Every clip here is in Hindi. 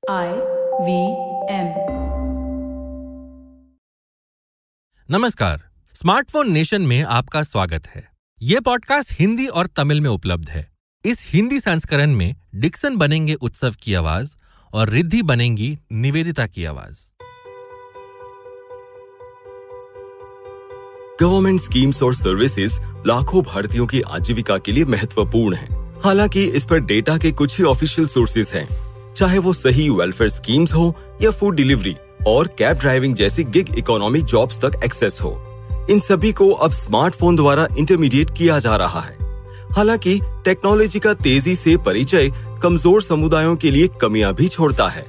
IVM। नमस्कार, स्मार्टफोन नेशन में आपका स्वागत है। ये पॉडकास्ट हिंदी और तमिल में उपलब्ध है। इस हिंदी संस्करण में डिक्सन बनेंगे उत्सव की आवाज और रिद्धि बनेंगी निवेदिता की आवाज। गवर्नमेंट स्कीम्स और सर्विसेज लाखों भारतीयों की आजीविका के लिए महत्वपूर्ण हैं। हालांकि इस पर डेटा के कुछ ही ऑफिशियल सोर्सेज हैं, चाहे वो सही वेलफेयर स्कीम्स हो या फूड डिलीवरी और कैब ड्राइविंग जैसी गिग इकोनॉमी जॉब्स तक एक्सेस हो। इन सभी को अब स्मार्टफोन द्वारा इंटरमीडिएट किया जा रहा है। हालांकि टेक्नोलॉजी का तेजी से परिचय कमजोर समुदायों के लिए कमियां भी छोड़ता है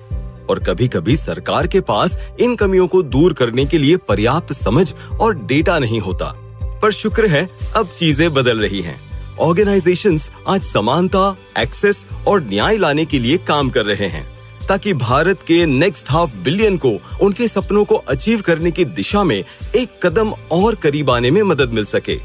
और कभी-कभी सरकार के पास इन कमियों को दूर करने के लिए पर्याप्त समझ और डेटा नहीं होता। पर शुक्र है अब चीजें बदल रही हैं। ऑर्गेनाइजेशंस आज समानता, एक्सेस और न्याय लाने के लिए काम कर रहे हैं ताकि भारत के नेक्स्ट हाफ बिलियन को उनके सपनों को अचीव करने की दिशा में एक कदम और करीब आने में मदद मिल सके।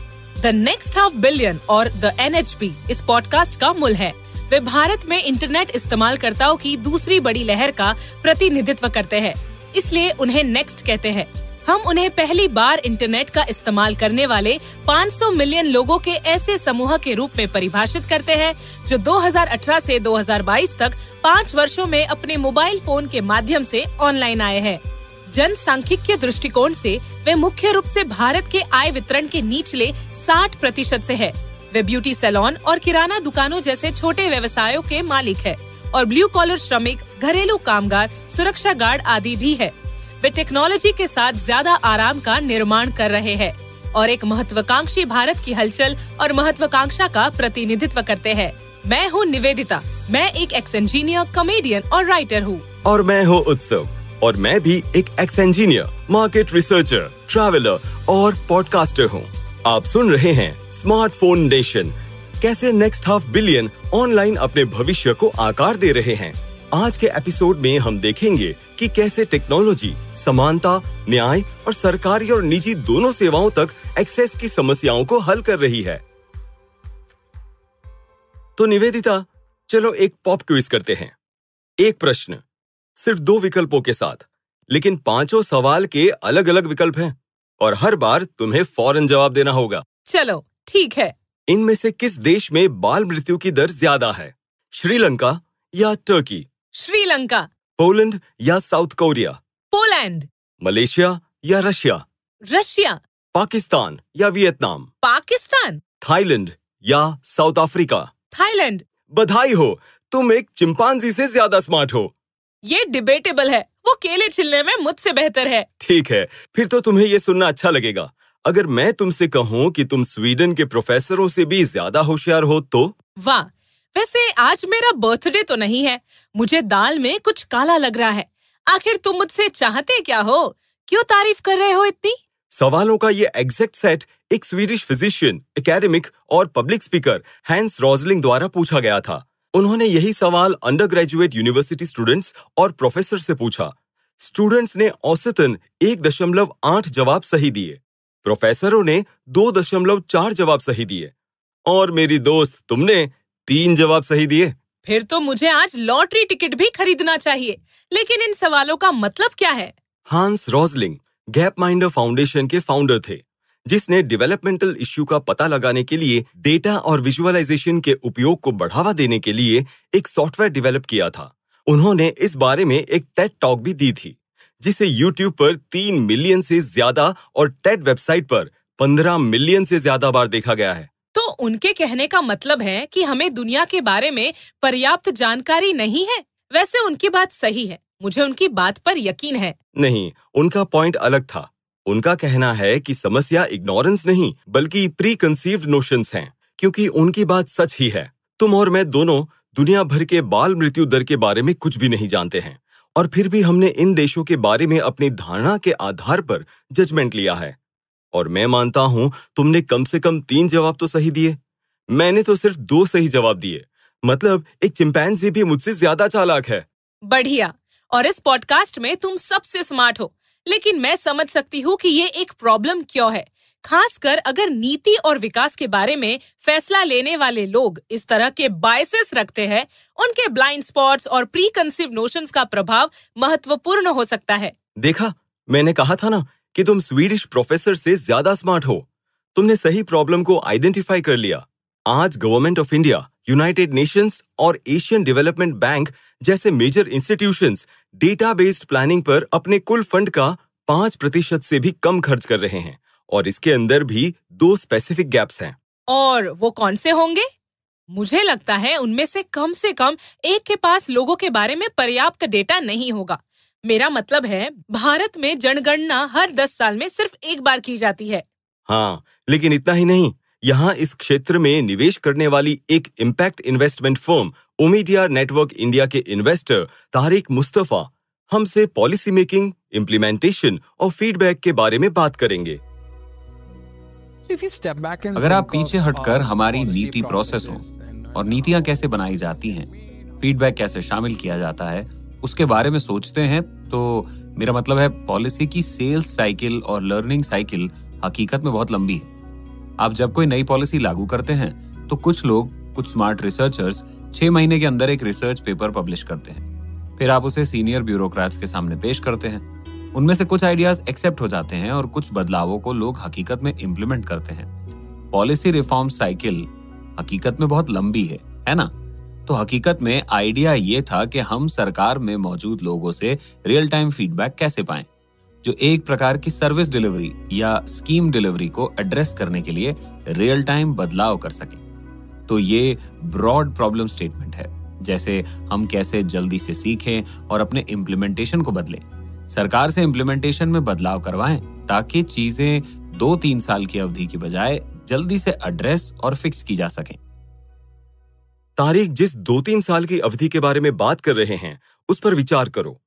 द नेक्स्ट हाफ बिलियन और द NHB इस पॉडकास्ट का मूल है। वे भारत में इंटरनेट इस्तेमालकर्ताओं की दूसरी बड़ी लहर का प्रतिनिधित्व करते हैं, इसलिए उन्हें नेक्स्ट कहते हैं। हम उन्हें पहली बार इंटरनेट का इस्तेमाल करने वाले 500 मिलियन लोगों के ऐसे समूह के रूप में परिभाषित करते हैं जो 2018 से 2022 तक 5 वर्षों में अपने मोबाइल फोन के माध्यम से ऑनलाइन आए हैं। जनसांख्यिकीय दृष्टिकोण से वे मुख्य रूप से भारत के आय वितरण के निचले 60% से है। वे ब्यूटी सैलून और किराना दुकानों जैसे छोटे व्यवसायों के मालिक है और ब्लू कॉलर श्रमिक, घरेलू कामगार, सुरक्षा गार्ड आदि भी है। वे टेक्नोलॉजी के साथ ज्यादा आराम का निर्माण कर रहे हैं और एक महत्वाकांक्षी भारत की हलचल और महत्वाकांक्षा का प्रतिनिधित्व करते हैं। मैं हूँ निवेदिता। मैं एक एक्स इंजीनियर, कॉमेडियन और राइटर हूँ। और मैं हूँ उत्सव और मैं भी एक x engineer, market researcher, traveller और पॉडकास्टर हूँ। आप सुन रहे हैं स्मार्टफोन नेशन, कैसे नेक्स्ट हाफ बिलियन ऑनलाइन अपने भविष्य को आकार दे रहे हैं। आज के एपिसोड में हम देखेंगे कि कैसे टेक्नोलॉजी समानता, न्याय और सरकारी और निजी दोनों सेवाओं तक एक्सेस की समस्याओं को हल कर रही है। तो निवेदिता, चलो एक पॉप क्विज करते हैं। एक प्रश्न, सिर्फ 2 विकल्पों के साथ, लेकिन 5 सवाल के अलग अलग विकल्प हैं और हर बार तुम्हें फौरन जवाब देना होगा। चलो ठीक है। इनमें से किस देश में बाल मृत्यु की दर ज्यादा है? श्रीलंका या टर्की? श्रीलंका। पोलैंड या साउथ कोरिया? पोलैंड। मलेशिया या रशिया? रशिया। पाकिस्तान या वियतनाम? पाकिस्तान। थाईलैंड या साउथ अफ्रीका? थाईलैंड। बधाई हो, तुम एक चिंपांजी से ज्यादा स्मार्ट हो। ये डिबेटेबल है, वो केले छिलने में मुझसे बेहतर है। ठीक है, फिर तो तुम्हें ये सुनना अच्छा लगेगा। अगर मैं तुमसे कहूँ कि तुम स्वीडन के प्रोफेसरों से भी ज्यादा होशियार हो तो? वाह, वैसे आज मेरा बर्थडे तो नहीं है। मुझे दाल में कुछ काला लग रहा है। आखिर तुम मुझसे चाहते क्या हो? क्यों तारीफ कर रहे हो इतनी? सवालों का ये एग्जैक्ट सेट एक स्वीडिश फिजिशियन, एकेडमिक और पब्लिक स्पीकर हैंस रॉजलिंग द्वारा पूछा गया था। उन्होंने यही सवाल अंडर ग्रेजुएट यूनिवर्सिटी स्टूडेंट्स और प्रोफेसर से पूछा। स्टूडेंट्स ने औसतन 1.8 जवाब सही दिए, प्रोफेसरों ने 2.4 जवाब सही दिए और मेरी दोस्त तुमने 3 जवाब सही दिए। फिर तो मुझे आज लॉटरी टिकट भी खरीदना चाहिए। लेकिन इन सवालों का मतलब क्या है? हांस रॉजलिंग गैपमाइंडर फाउंडेशन के फाउंडर थे, जिसने डेवलपमेंटल इश्यू का पता लगाने के लिए डेटा और विजुअलाइजेशन के उपयोग को बढ़ावा देने के लिए एक सॉफ्टवेयर डेवलप किया था। उन्होंने इस बारे में एक टेड टॉक भी दी थी, जिसे YouTube पर 3 मिलियन से ज्यादा और टेड वेबसाइट पर 15 मिलियन से ज्यादा बार देखा गया है। तो उनके कहने का मतलब है कि हमें दुनिया के बारे में पर्याप्त जानकारी नहीं है। वैसे उनकी बात सही है, मुझे उनकी बात पर यकीन है। नहीं, उनका पॉइंट अलग था। उनका कहना है कि समस्या इग्नोरेंस नहीं बल्कि प्री कंसीव्ड नोशंस हैं, क्योंकि उनकी बात सच ही है। तुम और मैं दोनों दुनिया भर के बाल मृत्यु दर के बारे में कुछ भी नहीं जानते हैं और फिर भी हमने इन देशों के बारे में अपनी धारणा के आधार पर जजमेंट लिया है। और मैं मानता हूं तुमने कम से कम 3 जवाब तो सही दिए। मैंने तो सिर्फ 2 सही जवाब दिए। मतलब एक चिंपैंजी भी मुझसे ज्यादा चालाक है। बढ़िया। और इस पॉडकास्ट में तुम सबसे स्मार्ट हो। लेकिन मैं समझ सकती हूँ कि ये एक प्रॉब्लम क्यों है। खासकर अगर नीति और विकास के बारे में फैसला लेने वाले लोग इस तरह के बायसेस रखते हैं, उनके ब्लाइंड स्पॉट्स और प्री कंसीव नोशंस का प्रभाव महत्वपूर्ण हो सकता है। देखा, मैंने कहा था ना कि तुम स्वीडिश प्रोफेसर से ज्यादा स्मार्ट हो। तुमने सही प्रॉब्लम को आइडेंटिफाई कर लिया। आज government of India, United Nations और एशियन डेवलपमेंट बैंक जैसे major institutions data based planning पर अपने कुल फंड का 5% से भी कम खर्च कर रहे हैं, और इसके अंदर भी 2 स्पेसिफिक गैप्स हैं। और वो कौन से होंगे? मुझे लगता है उनमें से कम एक के पास लोगों के बारे में पर्याप्त डेटा नहीं होगा। मेरा मतलब है, भारत में जनगणना हर 10 साल में सिर्फ एक बार की जाती है। हाँ, लेकिन इतना ही नहीं, यहाँ इस क्षेत्र में निवेश करने वाली एक impact investment firm Omidyar Network India के इन्वेस्टर तारिक मुस्तफा हमसे पॉलिसी मेकिंग, इम्प्लीमेंटेशन और फीडबैक के बारे में बात करेंगे। अगर आप पीछे हटकर हमारी नीति प्रोसेस हो और नीतियां कैसे बनाई जाती हैं, फीडबैक कैसे शामिल किया जाता है, उसके बारे में सोचते हैं, तो मेरा मतलब है पॉलिसी की सेल्स साइकिल और लर्निंग साइकिल हकीकत में बहुत लंबी है। आप जब कोई नई पॉलिसी लागू करते हैं तो कुछ लोग, कुछ स्मार्ट रिसर्चर्स 6 महीने के अंदर एक रिसर्च पेपर पब्लिश करते हैं। फिर आप उसे सीनियर ब्यूरोक्रेट्स के सामने पेश करते हैं। उनमें से कुछ आइडियाज एक्सेप्ट हो जाते हैं और कुछ बदलावों को लोग हकीकत में इम्प्लीमेंट करते हैं। पॉलिसी रिफॉर्म साइकिल हकीकत में बहुत लंबी है ना? तो हकीकत में आइडिया ये था कि हम सरकार में मौजूद लोगों से रियल टाइम फीडबैक कैसे पाएं, जो एक प्रकार की सर्विस डिलीवरी या स्कीम डिलीवरी को एड्रेस करने के लिए रियल टाइम बदलाव कर सकें। तो ये ब्रॉड प्रॉब्लम स्टेटमेंट है, जैसे हम कैसे जल्दी से सीखें और अपने इम्प्लीमेंटेशन को बदलें। सरकार से इम्प्लीमेंटेशन में बदलाव करवाएं ताकि चीजें 2-3 साल की अवधि की बजाय जल्दी से एड्रेस और फिक्स की जा सकें। तारिक, जिस 2-3 साल की अवधि के बारे में बात कर रहे हैं, उस पर विचार करो।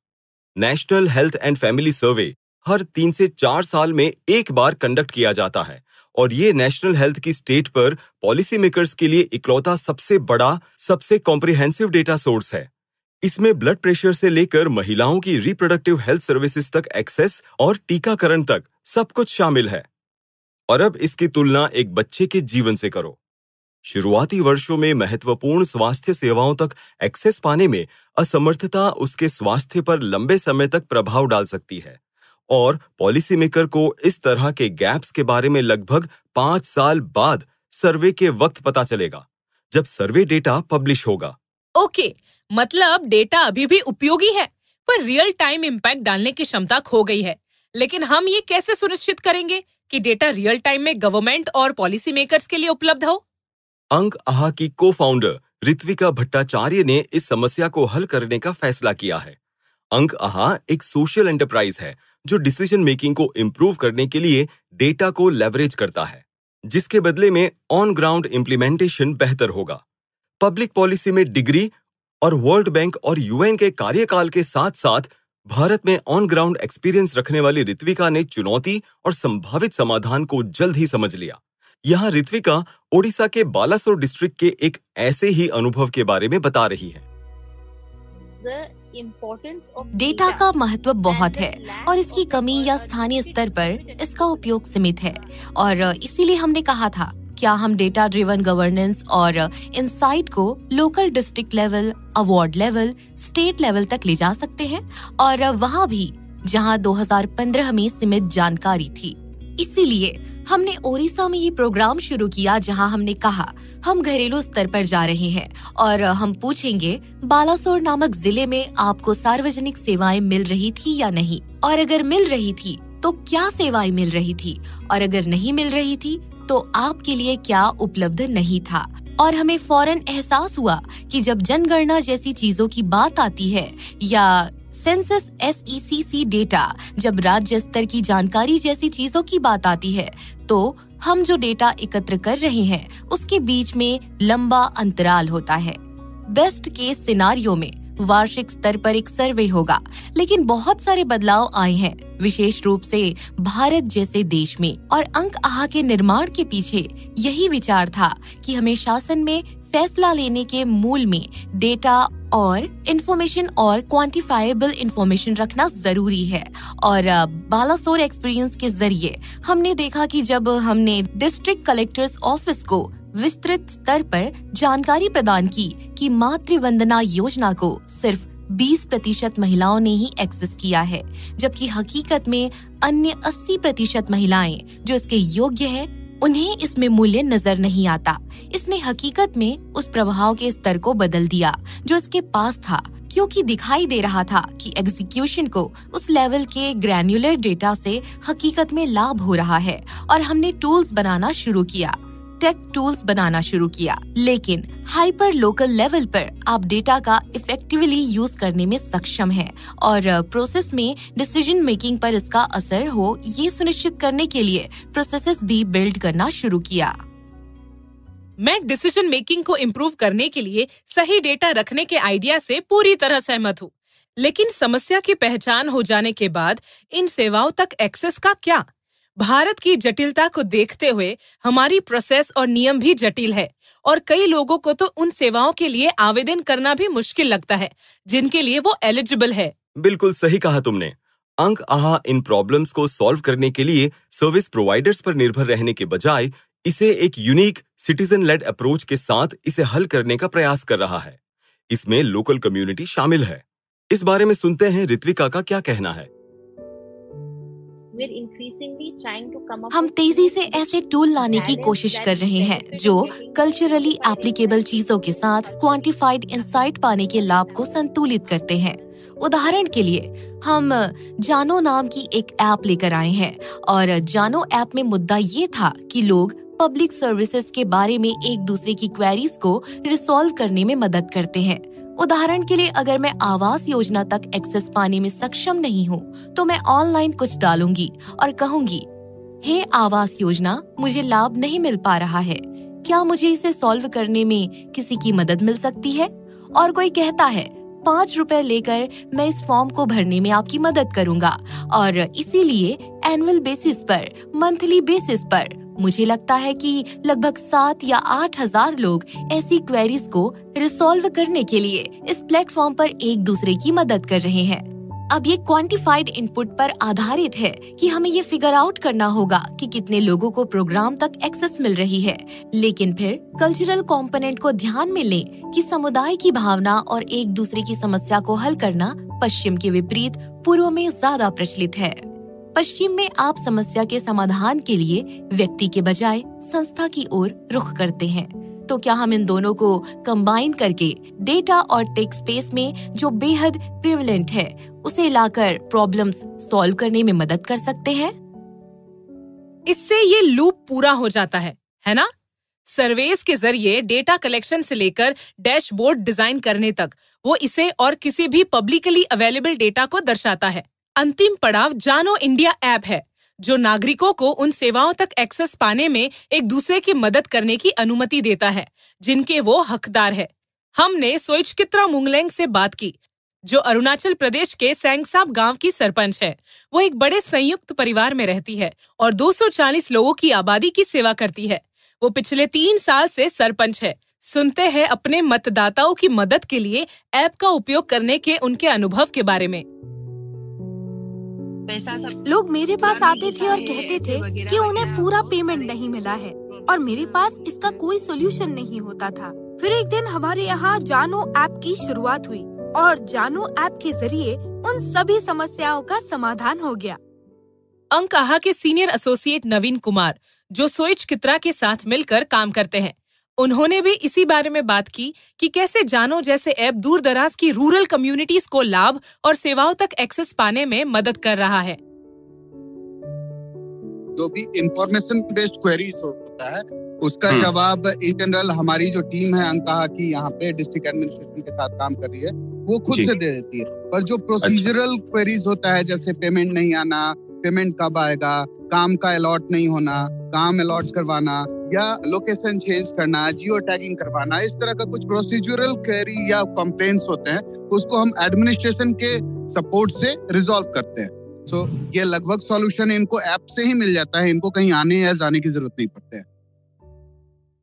नेशनल हेल्थ एंड फैमिली सर्वे हर 3 से 4 साल में एक बार कंडक्ट किया जाता है, और ये नेशनल हेल्थ की स्टेट पर पॉलिसी मेकर्स के लिए इकलौता सबसे बड़ा, सबसे कॉम्प्रिहेंसिव डेटा सोर्स है। इसमें ब्लड प्रेशर से लेकर महिलाओं की रिप्रोडक्टिव हेल्थ सर्विसेज तक एक्सेस और टीकाकरण तक सब कुछ शामिल है। और अब इसकी तुलना एक बच्चे के जीवन से करो। शुरुआती वर्षों में महत्वपूर्ण स्वास्थ्य सेवाओं तक एक्सेस पाने में असमर्थता उसके स्वास्थ्य पर लंबे समय तक प्रभाव डाल सकती है, और पॉलिसी मेकर को इस तरह के गैप्स के बारे में लगभग 5 साल बाद सर्वे के वक्त पता चलेगा, जब सर्वे डेटा पब्लिश होगा। ओके, मतलब डेटा अभी भी उपयोगी है, पर रियल टाइम इम्पैक्ट डालने की क्षमता खो गई है। लेकिन हम ये कैसे सुनिश्चित करेंगे कि डेटा रियल टाइम में गवर्नमेंट और पॉलिसी मेकर्स के लिए उपलब्ध हो? अंक आहा की को-फाउंडर ऋत्विका भट्टाचार्य ने इस समस्या को हल करने का फैसला किया है। अंक आहा एक सोशल एंटरप्राइज है जो डिसीजन मेकिंग को इम्प्रूव करने के लिए डेटा को लेवरेज करता है, जिसके बदले में ऑन ग्राउंड इम्प्लीमेंटेशन बेहतर होगा। पब्लिक पॉलिसी में डिग्री और वर्ल्ड बैंक और यूएन के कार्यकाल के साथ साथ भारत में ऑन ग्राउंड एक्सपीरियंस रखने वाली ऋत्विका ने चुनौती और संभावित समाधान को जल्द ही समझ लिया। यहाँ ऋत्विका ओडिशा के बालासोर डिस्ट्रिक्ट के एक ऐसे ही अनुभव के बारे में बता रही है। डेटा का महत्व बहुत है और इसकी कमी या स्थानीय स्तर पर इसका उपयोग सीमित है, और इसीलिए हमने कहा था, क्या हम डेटा ड्रिवन गवर्नेंस और इनसाइट को local district level, award level, state level तक ले जा सकते हैं, और वहाँ भी जहाँ 2015 में सीमित जानकारी थी। इसीलिए हमने ओडिशा में ये प्रोग्राम शुरू किया, जहां हमने कहा हम घरेलू स्तर पर जा रहे हैं और हम पूछेंगे बालासोर नामक जिले में आपको सार्वजनिक सेवाएं मिल रही थी या नहीं, और अगर मिल रही थी तो क्या सेवाएं मिल रही थी, और अगर नहीं मिल रही थी तो आपके लिए क्या उपलब्ध नहीं था। और हमें फौरन एहसास हुआ कि जब जनगणना जैसी चीजों की बात आती है या सेंसस SECC डेटा, जब राज्य स्तर की जानकारी जैसी चीजों की बात आती है, तो हम जो डेटा एकत्र कर रहे हैं उसके बीच में लंबा अंतराल होता है। बेस्ट केस सिनारियो में वार्षिक स्तर पर एक सर्वे होगा, लेकिन बहुत सारे बदलाव आए हैं, विशेष रूप से भारत जैसे देश में। और अंक आहा के निर्माण के पीछे यही विचार था कि हमें शासन में फैसला लेने के मूल में डेटा और इंफॉर्मेशन और क्वांटिफाइबल इंफॉर्मेशन रखना जरूरी है। और बालासोर एक्सपीरियंस के जरिए हमने देखा कि जब हमने डिस्ट्रिक्ट कलेक्टर्स ऑफिस को विस्तृत स्तर पर जानकारी प्रदान की कि मातृ वंदना योजना को सिर्फ 20% महिलाओं ने ही एक्सेस किया है, जबकि हकीकत में अन्य 80% महिलाएं जो इसके योग्य है उन्हें इसमें मूल्य नजर नहीं आता। इसने हकीकत में उस प्रभाव के स्तर को बदल दिया जो इसके पास था, क्योंकि दिखाई दे रहा था कि एग्जीक्यूशन को उस लेवल के ग्रैन्युलर डेटा से हकीकत में लाभ हो रहा है। और हमने टूल्स बनाना शुरू किया, टेक टूल्स बनाना शुरू किया, लेकिन हाइपर लोकल लेवल पर आप डेटा का इफेक्टिवली यूज करने में सक्षम हैं और प्रोसेस में डिसीजन मेकिंग पर इसका असर हो ये सुनिश्चित करने के लिए प्रोसेसेस भी बिल्ड करना शुरू किया। मैं डिसीजन मेकिंग को इम्प्रूव करने के लिए सही डेटा रखने के आइडिया से पूरी तरह सहमत हूँ, लेकिन समस्या की पहचान हो जाने के बाद इन सेवाओं तक एक्सेस का क्या? भारत की जटिलता को देखते हुए हमारी प्रोसेस और नियम भी जटिल है और कई लोगों को तो उन सेवाओं के लिए आवेदन करना भी मुश्किल लगता है जिनके लिए वो एलिजिबल है। बिल्कुल सही कहा तुमने। अंक आहा इन प्रॉब्लम्स को सॉल्व करने के लिए सर्विस प्रोवाइडर्स पर निर्भर रहने के बजाय इसे एक यूनिक सिटीजन लेड अप्रोच के साथ इसे हल करने का प्रयास कर रहा है। इसमें लोकल कम्युनिटी शामिल है। इस बारे में सुनते हैं ऋत्विका का क्या कहना है। हम तेजी से ऐसे टूल लाने की कोशिश कर रहे हैं जो कल्चरली एप्लीकेबल चीजों के साथ क्वांटिफाइड इंसाइट पाने के लाभ को संतुलित करते हैं। उदाहरण के लिए हम जानो नाम की एक ऐप लेकर आए हैं और जानो ऐप में मुद्दा ये था कि लोग पब्लिक सर्विसेज के बारे में एक दूसरे की क्वेरीज को रिसॉल्व करने में मदद करते हैं। उदाहरण के लिए अगर मैं आवास योजना तक एक्सेस पाने में सक्षम नहीं हूँ तो मैं ऑनलाइन कुछ डालूंगी और कहूंगी, हे आवास योजना, मुझे लाभ नहीं मिल पा रहा है, क्या मुझे इसे सॉल्व करने में किसी की मदद मिल सकती है? और कोई कहता है 5 रुपए लेकर मैं इस फॉर्म को भरने में आपकी मदद करूंगा। और इसीलिए एनुअल बेसिस पर, मंथली बेसिस पर मुझे लगता है कि लगभग 7 या 8 हजार लोग ऐसी क्वेरीज को रिसॉल्व करने के लिए इस प्लेटफॉर्म पर एक दूसरे की मदद कर रहे हैं। अब ये क्वांटिफाइड इनपुट पर आधारित है कि हमें ये फिगर आउट करना होगा कि कितने लोगों को प्रोग्राम तक एक्सेस मिल रही है। लेकिन फिर कल्चरल कंपोनेंट को ध्यान में लें कि समुदाय की भावना और एक दूसरे की समस्या को हल करना पश्चिम के विपरीत पूर्व में ज्यादा प्रचलित है। पश्चिम में आप समस्या के समाधान के लिए व्यक्ति के बजाय संस्था की ओर रुख करते हैं। तो क्या हम इन दोनों को कंबाइन करके डेटा और टेक स्पेस में जो बेहद प्रिविलेंट है उसे लाकर प्रॉब्लम्स सॉल्व करने में मदद कर सकते हैं? इससे ये लूप पूरा हो जाता है ना? सर्वेस के जरिए डेटा कलेक्शन से लेकर डैशबोर्ड डिजाइन करने तक वो इसे और किसी भी पब्लिकली अवेलेबल डेटा को दर्शाता है। अंतिम पड़ाव जानो इंडिया ऐप है जो नागरिकों को उन सेवाओं तक एक्सेस पाने में एक दूसरे की मदद करने की अनुमति देता है जिनके वो हकदार है। हमने सोइचकित्रा मुंगलेंग से बात की जो अरुणाचल प्रदेश के सेंगसाप गांव की सरपंच है। वो एक बड़े संयुक्त परिवार में रहती है और 240 लोगों की आबादी की सेवा करती है। वो पिछले 3 साल से सरपंच है। सुनते हैं अपने मतदाताओं की मदद के लिए ऐप का उपयोग करने के उनके अनुभव के बारे में। लोग मेरे पास आते थे और कहते थे कि उन्हें पूरा पेमेंट नहीं मिला है और मेरे पास इसका कोई सोल्यूशन नहीं होता था। फिर एक दिन हमारे यहाँ जानो ऐप की शुरुआत हुई और जानो ऐप के जरिए उन सभी समस्याओं का समाधान हो गया। अंकआहा के सीनियर एसोसिएट नवीन कुमार जो सोइचकित्रा के साथ मिलकर काम करते हैं, उन्होंने भी इसी बारे में बात की कि कैसे जानो जैसे ऐप दूर दराज की रूरल कम्युनिटीज को लाभ और सेवाओं तक एक्सेस पाने में मदद कर रहा है। जो भी इंफॉर्मेशन बेस्ड क्वेरीज होता है उसका जवाब इन जनरल हमारी जो टीम है अंकआहा की यहाँ पे डिस्ट्रिक्ट एडमिनिस्ट्रेशन के साथ काम कर रही है वो खुद से दे देती है। पर जो प्रोसीजरल क्वेरीज होता है जैसे पेमेंट नहीं आना, पेमेंट कब आएगा, काम का अलॉट नहीं होना, काम अलॉट करवाना या लोकेशन चेंज करना, जियो टैगिंग करवाना, इस तरह का कुछ प्रोसीजरल क्वेरी या कंप्लेंट्स होते हैं उसको हम एडमिनिस्ट्रेशन के सपोर्ट से रिजॉल्व करते हैं। सो ये लगभग सॉल्यूशन इनको ऐप से ही मिल जाता है, इनको कहीं आने या जाने की जरूरत नहीं पड़ती है।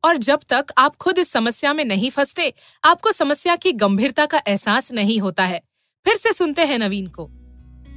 और जब तक आप खुद इस समस्या में नहीं फंसते, आपको समस्या की गंभीरता का एहसास नहीं होता है। फिर से सुनते हैं नवीन को।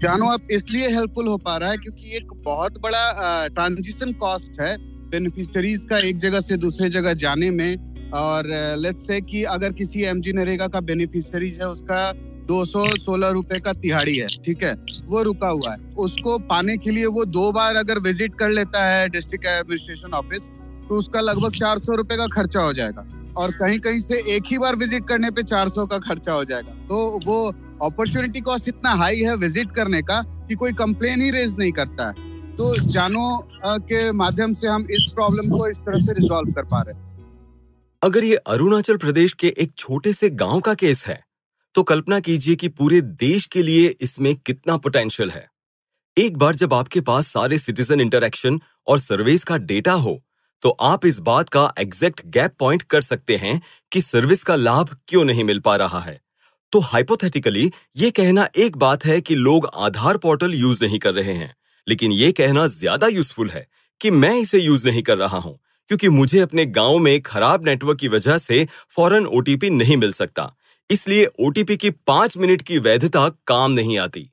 जानो, अब इसलिए हेल्पफुल हो पा रहा है क्योंकि एक बहुत बड़ा ट्रांजिशन कॉस्ट है बेनिफिशियरीज का एक जगह से दूसरे जगह जाने में। और लेट्स से कि अगर किसी एमजी नरेगा का बेनिफिशियरीज है, उसका 216 रुपए का तिहाड़ी है, ठीक है, वो रुका हुआ है, उसको पाने के लिए वो 2 बार अगर विजिट कर लेता है डिस्ट्रिक्ट एडमिनिस्ट्रेशन ऑफिस, तो उसका लगभग 400 रुपए का खर्चा हो जाएगा। और कहीं कहीं से एक ही बार विजिट करने पे 400 का खर्चा हो जाएगा। तो वो अपॉर्चुनिटी कॉस्ट इतना हाई है विजिट करने का कि कोई कंप्लेन ही रेज नहीं करता है। तो जानो के माध्यम से हम इस प्रॉब्लम को इस तरह से रिजॉल्व कर पा रहे हैं। अगर ये अरुणाचल प्रदेश के एक छोटे से गांव का केस है, तो कल्पना कीजिए कि पूरे देश के लिए इसमें कितना पोटेंशियल है। एक बार जब आपके पास सारे सिटीजन इंटरैक्शन और सर्विस का डेटा हो, तो आप इस बात का एग्जैक्ट गैप पॉइंट कर सकते हैं कि सर्विस का लाभ क्यों नहीं मिल पा रहा है। तो हाइपोथेटिकली ये कहना एक बात है कि लोग आधार पोर्टल यूज नहीं कर रहे हैं, लेकिन ये कहना ज्यादा यूजफुल है कि मैं इसे यूज नहीं कर रहा हूं क्योंकि मुझे अपने गांव में खराब नेटवर्क की वजह से फौरन ओटीपी नहीं मिल सकता, इसलिए ओटीपी की 5 मिनट की वैधता काम नहीं आती।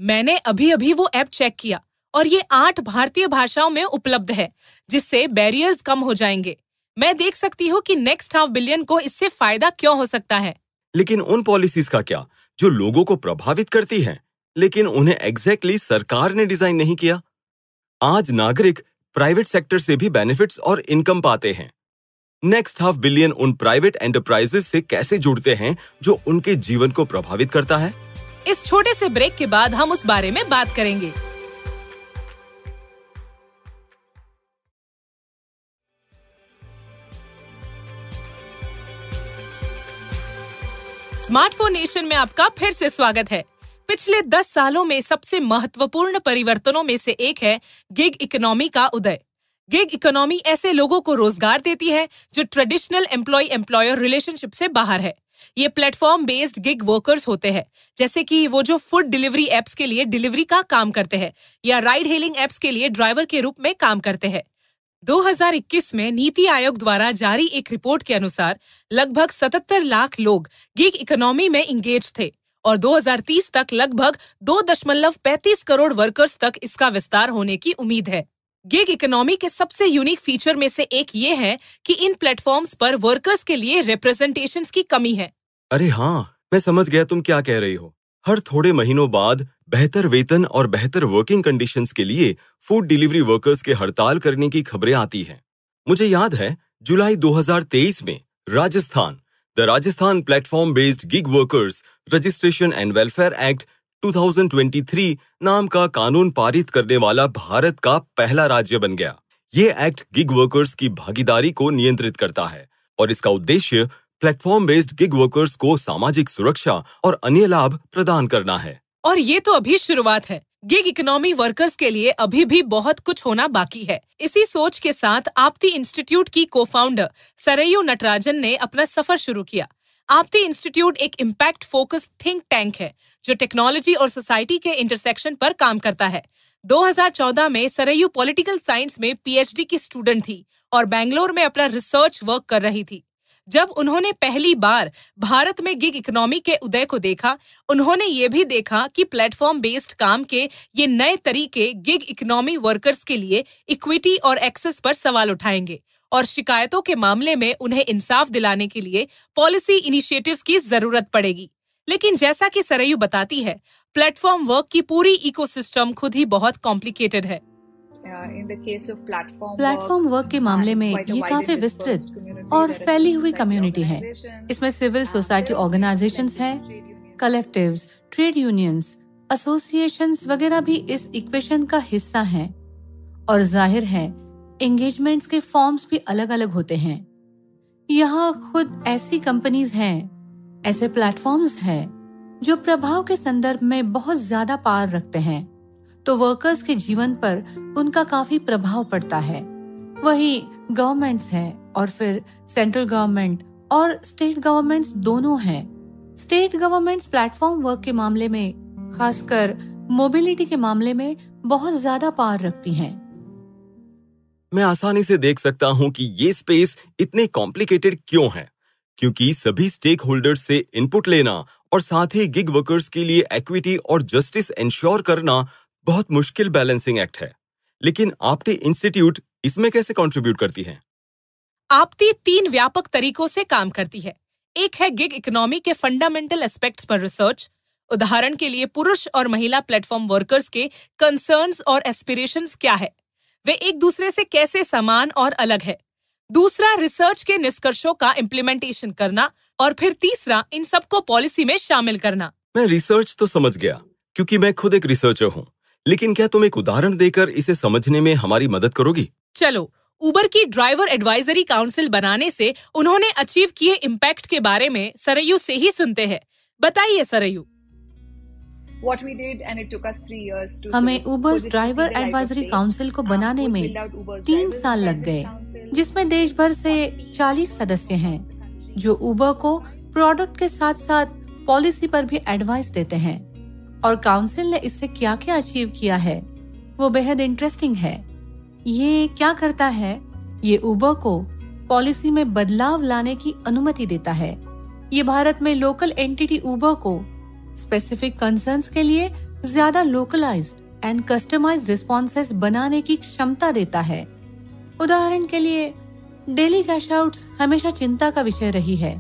मैंने अभी वो ऐप चेक किया और ये 8 भारतीय भाषाओं में उपलब्ध है, जिससे बैरियर्स कम हो जाएंगे। मैं देख सकती हूँ कि नेक्स्ट हाफ बिलियन को इससे फायदा क्यों हो सकता है। लेकिन उन पॉलिसीज का क्या जो लोगों को प्रभावित करती हैं, लेकिन उन्हें एग्जैक्टली सरकार ने डिजाइन नहीं किया। आज नागरिक प्राइवेट सेक्टर से भी बेनिफिट्स और इनकम पाते हैं। नेक्स्ट हाफ बिलियन उन प्राइवेट एंटरप्राइजेस से कैसे जुड़ते हैं जो उनके जीवन को प्रभावित करता है। इस छोटे से ब्रेक के बाद हम उस बारे में बात करेंगे। स्मार्टफोन नेशन में आपका फिर से स्वागत है। पिछले 10 सालों में सबसे महत्वपूर्ण परिवर्तनों में से एक है गिग इकोनॉमी का उदय। गिग इकोनॉमी ऐसे लोगों को रोजगार देती है जो ट्रेडिशनल एम्प्लॉय एम्प्लॉयर रिलेशनशिप से बाहर है। ये प्लेटफॉर्म बेस्ड गिग वर्कर्स होते हैं, जैसे कि वो जो फूड डिलीवरी एप्स के लिए डिलीवरी का काम करते हैं या राइड हेलिंग एप्स के लिए ड्राइवर के रूप में काम करते हैं। 2021 में नीति आयोग द्वारा जारी एक रिपोर्ट के अनुसार लगभग 77 लाख लोग गिग इकोनॉमी में इंगेज थे और 2030 तक लगभग 2.35 करोड़ वर्कर्स तक इसका विस्तार होने की उम्मीद है। गिग इकोनॉमी के सबसे यूनिक फीचर में से एक ये है कि इन प्लेटफॉर्म्स पर वर्कर्स के लिए रिप्रेजेंटेशंस की कमी है। अरे हाँ, मैं समझ गया तुम क्या कह रही हो। हर थोड़े महीनों बाद बेहतर वेतन और बेहतर वर्किंग कंडीशंस के लिए फूड डिलीवरी वर्कर्स के हड़ताल करने की खबरें आती हैं। मुझे याद है जुलाई 2023 में Rajasthan the Rajasthan platform based gig workers registration and welfare act 2023 नाम का कानून पारित करने वाला भारत का पहला राज्य बन गया। ये एक्ट गिग वर्कर्स की भागीदारी को नियंत्रित करता है और इसका उद्देश्य प्लेटफॉर्म बेस्ड गिग वर्कर्स को सामाजिक सुरक्षा और अन्य लाभ प्रदान करना है। और ये तो अभी शुरुआत है। गिग इकोनॉमी वर्कर्स के लिए अभी भी बहुत कुछ होना बाकी है। इसी सोच के साथ आपती इंस्टीट्यूट की को-फाउंडर सरयू नटराजन ने अपना सफर शुरू किया। आपती इंस्टीट्यूट एक इम्पैक्ट फोकस्ड थिंक टैंक है जो टेक्नोलॉजी और सोसाइटी के इंटरसेक्शन पर काम करता है। 2014 में सरयू पॉलिटिकल साइंस में पीएचडी की स्टूडेंट थी और बेंगलोर में अपना रिसर्च वर्क कर रही थी। जब उन्होंने पहली बार भारत में गिग इकोनॉमी के उदय को देखा, उन्होंने ये भी देखा कि प्लेटफॉर्म बेस्ड काम के ये नए तरीके गिग इकोनॉमी वर्कर्स के लिए इक्विटी और एक्सेस पर सवाल उठाएंगे और शिकायतों के मामले में उन्हें इंसाफ दिलाने के लिए पॉलिसी इनिशिएटिव्स की जरूरत पड़ेगी। लेकिन जैसा कि सरयू बताती है, प्लेटफॉर्म वर्क की पूरी इकोसिस्टम खुद ही बहुत कॉम्प्लिकेटेड है। प्लेटफॉर्म वर्क के मामले में ये काफी विस्तृत और फैली हुई कम्युनिटी है। इसमें सिविल सोसाइटी ऑर्गेनाइजेशंस हैं, कलेक्टिव्स, ट्रेड यूनियंस, एसोसिएशंस वगैरह भी इस इक्वेशन का हिस्सा हैं। और जाहिर है एंगेजमेंट्स के फॉर्म्स भी अलग अलग होते हैं। यहाँ खुद ऐसी कंपनीज हैं, ऐसे प्लेटफॉर्म्स हैं जो प्रभाव के संदर्भ में बहुत ज्यादा पावर रखते हैं, तो वर्कर्स के जीवन पर उनका काफी प्रभाव पड़ता है। वही गवर्नमेंट्स हैं और फिर सेंट्रल गवर्नमेंट और स्टेट गवर्नमेंट्स दोनों हैं। स्टेट गवर्नमेंट्स प्लेटफॉर्म वर्क के मामले में, खासकर मोबिलिटी के मामले में बहुत ज्यादा पावर रखती हैं। मैं आसानी से देख सकता हूं कि ये स्पेस इतने कॉम्प्लिकेटेड क्यों है, क्योंकि सभी स्टेक होल्डर्स से इनपुट लेना और साथ ही गिग वर्कर्स के लिए इक्विटी और जस्टिस इंश्योर करना बहुत मुश्किल बैलेंसिंग एक्ट है। लेकिन आपटी इंस्टीट्यूट इसमें कैसे कंट्रीब्यूट करती है? आपटी 3 व्यापक तरीकों से काम करती है। एक है गिग इकोनॉमी के फंडामेंटल एस्पेक्ट्स पर रिसर्च। उदाहरण के लिए पुरुष और महिला प्लेटफॉर्म वर्कर्स के कंसर्न्स और एस्पिरेशंस क्या है, वे एक दूसरे से कैसे समान और अलग है। दूसरा, रिसर्च के निष्कर्षों का इम्प्लीमेंटेशन करना, और फिर तीसरा, इन सबको पॉलिसी में शामिल करना। मैं रिसर्च तो समझ गया, क्योंकि मैं खुद एक रिसर्चर हूँ, लेकिन क्या तुम एक उदाहरण देकर इसे समझने में हमारी मदद करोगी? चलो, उबर की ड्राइवर एडवाइजरी काउंसिल बनाने से उन्होंने अचीव किए इम्पैक्ट के बारे में सरयू से ही सुनते हैं। बताइए सरयू। हमें उबर ड्राइवर एडवाइजरी काउंसिल को बनाने में 3 साल लग गए, जिसमें देश भर से 40 सदस्य हैं, जो उबर को प्रोडक्ट के साथ साथ पॉलिसी पर भी एडवाइस देते हैं। और काउंसिल ने इससे क्या क्या अचीव किया है वो बेहद इंटरेस्टिंग है। ये क्या करता है? ये उबर को पॉलिसी में बदलाव लाने की अनुमति देता है। ये भारत में लोकल एंटिटी उबर को स्पेसिफिक कंसर्न्स के लिए ज्यादा लोकलाइज्ड एंड कस्टमाइज्ड रिस्पॉन्सेस बनाने की क्षमता देता है। उदाहरण के लिए, डेली कैश आउट्स हमेशा चिंता का विषय रही है,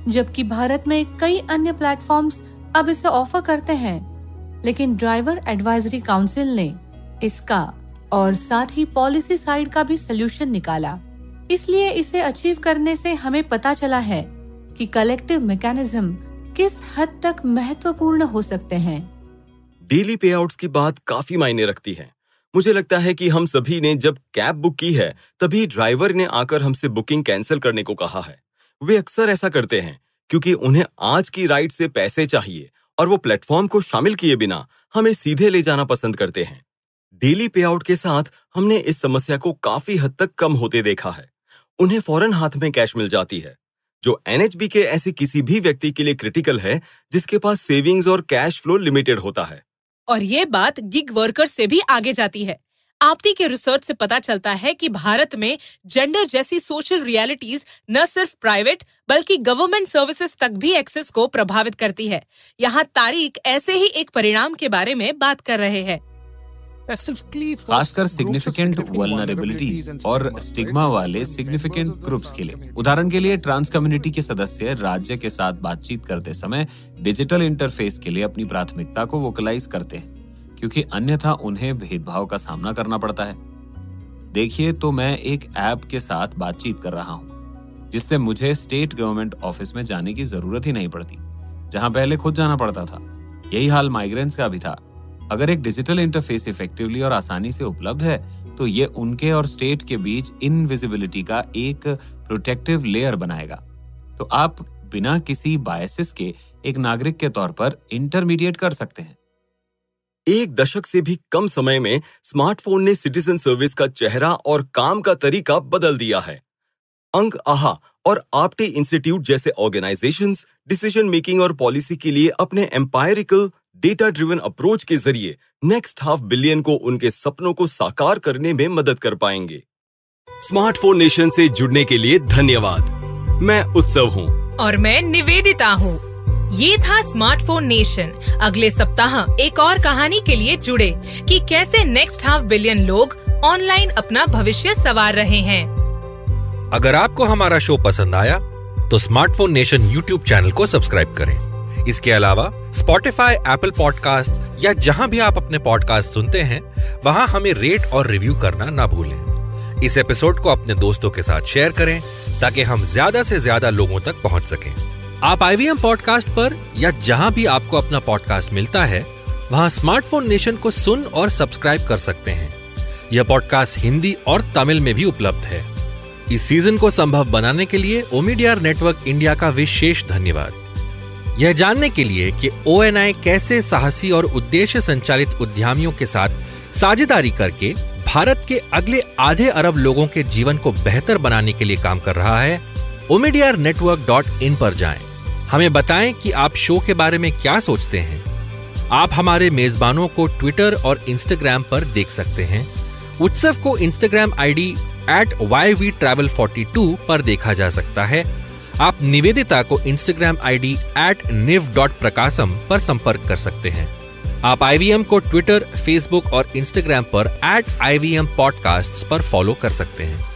जबकि भारत में कई अन्य प्लेटफॉर्म्स अब इसे ऑफर करते हैं। लेकिन ड्राइवर एडवाइजरी काउंसिल ने इसका और साथ ही पॉलिसी साइड का भी सलूशन निकाला। इसलिए इसे अचीव करने से हमें पता चला है कि कलेक्टिव मैकेनिज्म किस हद तक महत्वपूर्ण हो सकते हैं। डेली पे आउट्स की बात काफी मायने रखती है। मुझे लगता है कि हम सभी ने जब कैब बुक की है, तभी ड्राइवर ने आकर हमसे बुकिंग कैंसिल करने को कहा है। वे अक्सर ऐसा करते हैं क्योंकि उन्हें आज की राइड से पैसे चाहिए और वो प्लेटफॉर्म को शामिल किए बिना हमें सीधे ले जाना पसंद करते हैं। डेली पे आउट के साथ हमने इस समस्या को काफी हद तक कम होते देखा है। उन्हें फौरन हाथ में कैश मिल जाती है, जो एनएचबी के ऐसे किसी भी व्यक्ति के लिए क्रिटिकल है जिसके पास सेविंग्स और कैश फ्लो लिमिटेड होता है। और ये बात गिग वर्कर्स से भी आगे जाती है। आपटी के रिसर्च से पता चलता है कि भारत में जेंडर जैसी सोशल रियलिटीज न सिर्फ प्राइवेट बल्कि गवर्नमेंट सर्विसेज तक भी एक्सेस को प्रभावित करती है। यहाँ तारीख ऐसे ही एक परिणाम के बारे में बात कर रहे हैं। खासकर सिग्निफिकेंट वल्नरेबिलिटीज और स्टिग्मा वाले सिग्निफिकेंट ग्रुप्स के लिए। उदाहरण के लिए, ट्रांस कम्युनिटी के सदस्य राज्य के साथ बातचीत करते समय डिजिटल इंटरफेस के लिए अपनी प्राथमिकता को वोकलाइज करते हैं, क्योंकि अन्यथा उन्हें भेदभाव का सामना करना पड़ता है। देखिए, तो मैं एक ऐप के साथ बातचीत कर रहा हूँ, जिससे मुझे स्टेट गवर्नमेंट ऑफिस में जाने की जरूरत ही नहीं पड़ती, जहाँ पहले खुद जाना पड़ता था। यही हाल माइग्रेंट्स का भी था। अगर एक डिजिटल इंटरफेस इफेक्टिवली और आसानी से उपलब्ध है, तो ये उनके और स्टेट के बीच इनविजिबिलिटी का एक प्रोटेक्टिव लेयर बनाएगा। तो आप बिना किसी बायसेस के एक नागरिक के तौर पर इंटरमीडिएट कर सकते हैं। 1 दशक से भी कम समय में स्मार्टफोन ने सिटीजन सर्विस का चेहरा और काम का तरीका बदल दिया है। अंग आहा और आपटे इंस्टीट्यूट जैसे ऑर्गेनाइजेशंस डिसीजन मेकिंग और पॉलिसी के लिए अपने एम्पायरिकल डेटा ड्रिवन अप्रोच के जरिए नेक्स्ट ½ बिलियन को उनके सपनों को साकार करने में मदद कर पाएंगे। स्मार्टफोन नेशन से जुड़ने के लिए धन्यवाद। मैं उत्सव हूँ और मैं निवेदिता हूँ। ये था स्मार्टफोन नेशन। अगले सप्ताह एक और कहानी के लिए जुड़े कि कैसे नेक्स्ट ½ बिलियन लोग ऑनलाइन अपना भविष्य संवार रहे हैं। अगर आपको हमारा शो पसंद आया तो स्मार्टफोन नेशन यूट्यूब चैनल को सब्सक्राइब करें। इसके अलावा स्पॉटिफाई, एप्पल पॉडकास्ट या जहां भी आप अपने पॉडकास्ट सुनते हैं, वहां हमें रेट और रिव्यू करना ना भूलें। इस एपिसोड को अपने दोस्तों के साथ शेयर करें ताकि हम ज्यादा से ज्यादा लोगों तक पहुंच सकें। आप IVM पॉडकास्ट पर या जहां भी आपको अपना पॉडकास्ट मिलता है, वहां स्मार्टफोन नेशन को सुन और सब्सक्राइब कर सकते हैं। यह पॉडकास्ट हिंदी और तमिल में भी उपलब्ध है। इस सीजन को संभव बनाने के लिए ओमिडियर नेटवर्क इंडिया का विशेष धन्यवाद। यह जानने के लिए कि ONI कैसे साहसी और उद्देश्य संचालित उद्यमियों के साथ साझेदारी करके भारत के अगले आधे अरब लोगों के जीवन को बेहतर बनाने के लिए काम कर रहा है, omidyarnetwork.in पर जाएं। हमें बताएं कि आप शो के बारे में क्या सोचते हैं। आप हमारे मेजबानों को ट्विटर और इंस्टाग्राम पर देख सकते हैं। उत्सव को इंस्टाग्राम ID @YVTravel42 पर देखा जा सकता है। आप निवेदिता को इंस्टाग्राम ID @niv.prakasam पर संपर्क कर सकते हैं। आप IVM को ट्विटर, फेसबुक और इंस्टाग्राम पर @IVM Podcasts पर फॉलो कर सकते हैं।